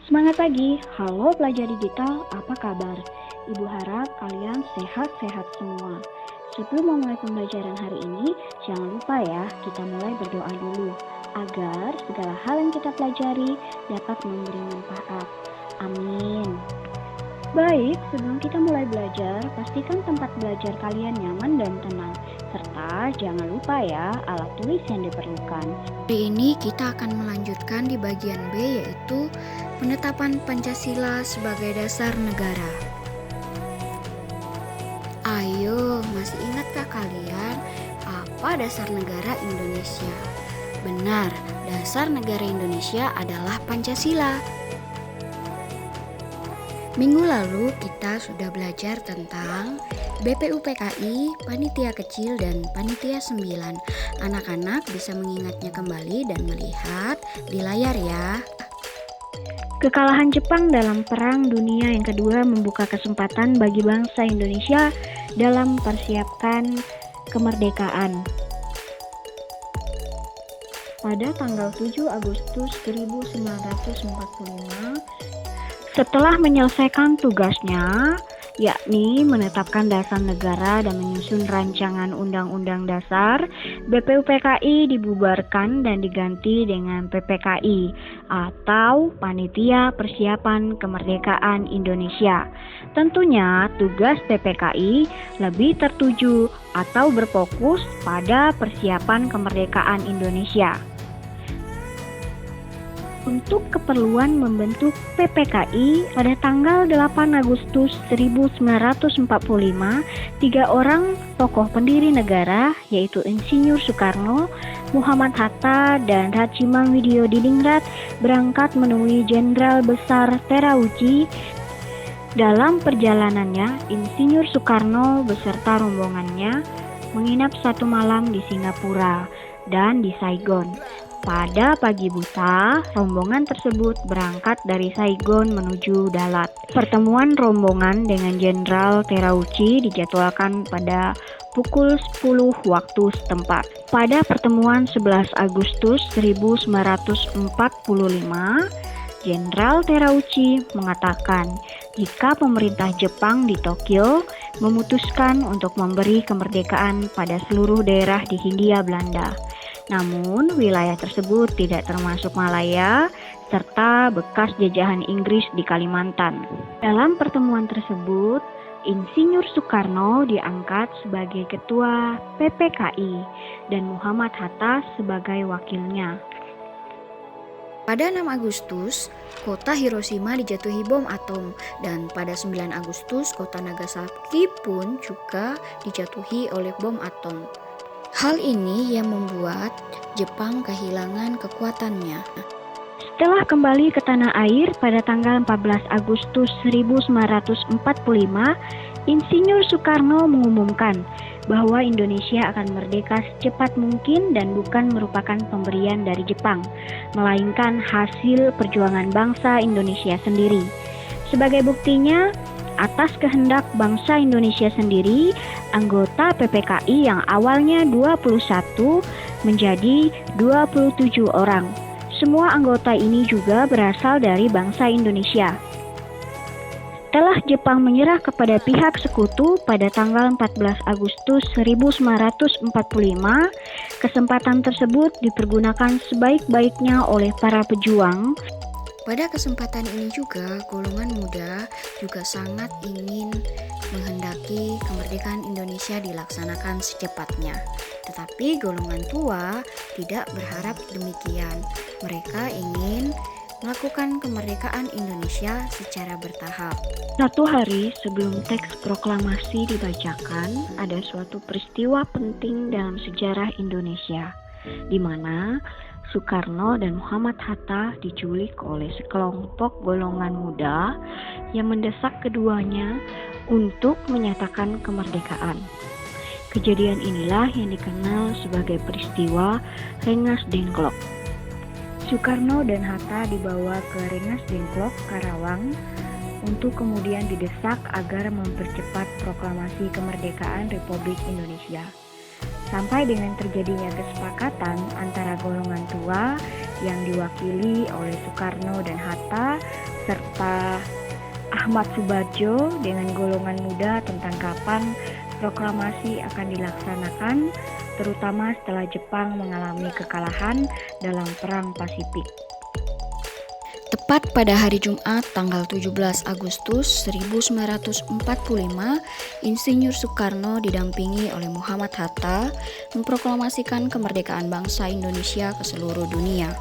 Semangat pagi, halo pelajar digital, apa kabar? Ibu harap kalian sehat-sehat semua. Sebelum memulai pembelajaran hari ini, jangan lupa ya, kita mulai berdoa dulu, agar segala hal yang kita pelajari dapat memberi manfaat. Amin. Baik, sebelum kita mulai belajar, pastikan tempat belajar kalian nyaman dan tenang. Serta jangan lupa ya, alat tulis yang diperlukan. Hari ini kita akan melanjutkan di bagian B, yaitu penetapan Pancasila sebagai dasar negara. Ayo, masih ingatkah kalian apa dasar negara Indonesia? Benar, dasar negara Indonesia adalah Pancasila. Minggu lalu kita sudah belajar tentang BPUPKI, Panitia Kecil, dan Panitia 9. Anak-anak bisa mengingatnya kembali dan melihat di layar ya. Kekalahan Jepang dalam Perang Dunia yang Kedua membuka kesempatan bagi bangsa Indonesia dalam mempersiapkan kemerdekaan. Pada tanggal 7 Agustus 1945, setelah menyelesaikan tugasnya, yakni menetapkan dasar negara dan menyusun rancangan undang-undang dasar, BPUPKI dibubarkan dan diganti dengan PPKI atau Panitia Persiapan Kemerdekaan Indonesia. Tentunya tugas PPKI lebih tertuju atau berfokus pada persiapan kemerdekaan Indonesia. Untuk keperluan membentuk PPKI pada tanggal 8 Agustus 1945, 3 orang tokoh pendiri negara yaitu Insinyur Soekarno, Muhammad Hatta, dan Hachiman Widyodiningrat berangkat menemui Jenderal Besar Terauchi. Dalam perjalanannya, Insinyur Soekarno beserta rombongannya menginap 1 malam di Singapura dan di Saigon. Pada pagi buta, rombongan tersebut berangkat dari Saigon menuju Dalat. Pertemuan rombongan dengan Jenderal Terauchi dijadwalkan pada pukul 10 waktu setempat. Pada pertemuan 11 Agustus 1945, Jenderal Terauchi mengatakan jika pemerintah Jepang di Tokyo memutuskan untuk memberi kemerdekaan pada seluruh daerah di Hindia Belanda. Namun, wilayah tersebut tidak termasuk Malaya serta bekas jajahan Inggris di Kalimantan. Dalam pertemuan tersebut, Insinyur Soekarno diangkat sebagai ketua PPKI dan Muhammad Hatta sebagai wakilnya. Pada 6 Agustus, kota Hiroshima dijatuhi bom atom, dan pada 9 Agustus, kota Nagasaki pun juga dijatuhi oleh bom atom. Hal ini yang membuat Jepang kehilangan kekuatannya. Setelah kembali ke tanah air pada tanggal 14 Agustus 1945, Insinyur Soekarno mengumumkan bahwa Indonesia akan merdeka secepat mungkin dan bukan merupakan pemberian dari Jepang, melainkan hasil perjuangan bangsa Indonesia sendiri. Sebagai buktinya, atas kehendak bangsa Indonesia sendiri, anggota PPKI yang awalnya 21 menjadi 27 orang. Semua anggota ini juga berasal dari bangsa Indonesia. Setelah Jepang menyerah kepada pihak sekutu pada tanggal 14 Agustus 1945, kesempatan tersebut dipergunakan sebaik-baiknya oleh para pejuang. Pada kesempatan ini juga, golongan muda juga sangat ingin menghendaki kemerdekaan Indonesia dilaksanakan secepatnya. Tetapi golongan tua tidak berharap demikian. Mereka ingin melakukan kemerdekaan Indonesia secara bertahap. Satu hari sebelum teks proklamasi dibacakan, ada suatu peristiwa penting dalam sejarah Indonesia, di mana Soekarno dan Muhammad Hatta diculik oleh sekelompok golongan muda yang mendesak keduanya untuk menyatakan kemerdekaan. Kejadian inilah yang dikenal sebagai peristiwa Rengas Dengklok. Soekarno dan Hatta dibawa ke Rengas Dengklok, Karawang, untuk kemudian didesak agar mempercepat proklamasi kemerdekaan Republik Indonesia. Sampai dengan terjadinya kesepakatan antara golongan tua yang diwakili oleh Soekarno dan Hatta serta Ahmad Subardjo dengan golongan muda tentang kapan proklamasi akan dilaksanakan, terutama setelah Jepang mengalami kekalahan dalam Perang Pasifik. Tepat pada hari Jumat tanggal 17 Agustus 1945, Insinyur Soekarno didampingi oleh Muhammad Hatta memproklamasikan kemerdekaan bangsa Indonesia ke seluruh dunia.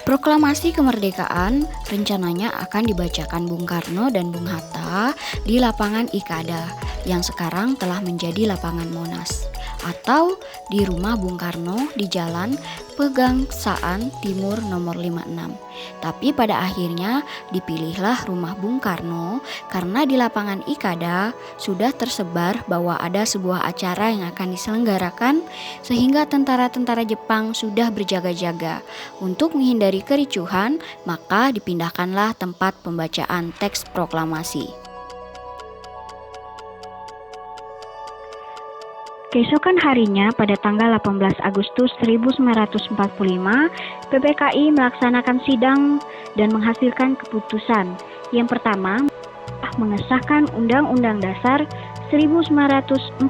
Proklamasi kemerdekaan rencananya akan dibacakan Bung Karno dan Bung Hatta di lapangan Ikada yang sekarang telah menjadi lapangan Monas, atau di rumah Bung Karno di Jalan Pegangsaan Timur nomor 56. Tapi pada akhirnya dipilihlah rumah Bung Karno karena di lapangan Ikada sudah tersebar bahwa ada sebuah acara yang akan diselenggarakan, sehingga tentara-tentara Jepang sudah berjaga-jaga. Untuk menghindari kericuhan, maka dipindahkanlah tempat pembacaan teks proklamasi. Keesokan harinya pada tanggal 18 Agustus 1945, PPKI melaksanakan sidang dan menghasilkan keputusan. Yang pertama, mengesahkan Undang-Undang Dasar 1945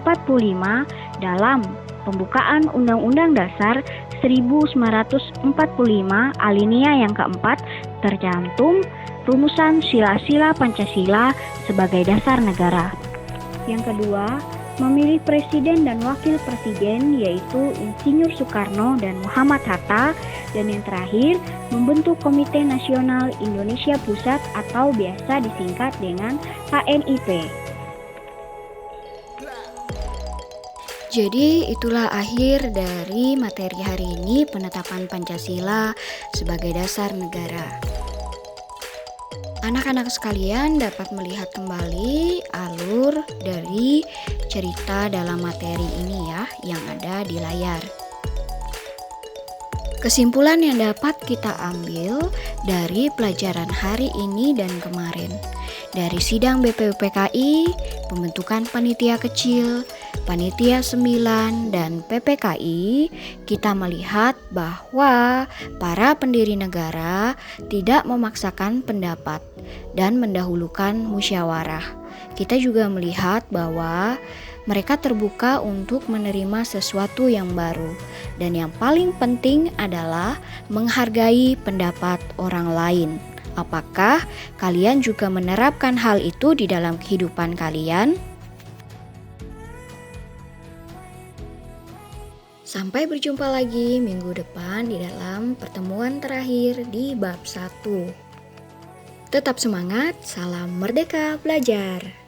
dalam pembukaan Undang-Undang Dasar 1945 alinea yang keempat tercantum rumusan sila-sila Pancasila sebagai dasar negara. Yang kedua, memilih presiden dan wakil presiden yaitu Insinyur Soekarno dan Muhammad Hatta, dan yang terakhir membentuk Komite Nasional Indonesia Pusat atau biasa disingkat dengan KNIP. Jadi itulah akhir dari materi hari ini, penetapan Pancasila sebagai dasar negara. Anak-anak sekalian dapat melihat kembali alur dari cerita dalam materi ini ya, yang ada di layar. Kesimpulan yang dapat kita ambil dari pelajaran hari ini dan kemarin, dari sidang BPUPKI, pembentukan panitia kecil, panitia 9, dan PPKI, kita melihat bahwa para pendiri negara tidak memaksakan pendapat dan mendahulukan musyawarah. Kita juga melihat bahwa mereka terbuka untuk menerima sesuatu yang baru, dan yang paling penting adalah menghargai pendapat orang lain. Apakah kalian juga menerapkan hal itu di dalam kehidupan kalian? Sampai berjumpa lagi minggu depan di dalam pertemuan terakhir di bab 1. Tetap semangat, salam merdeka belajar.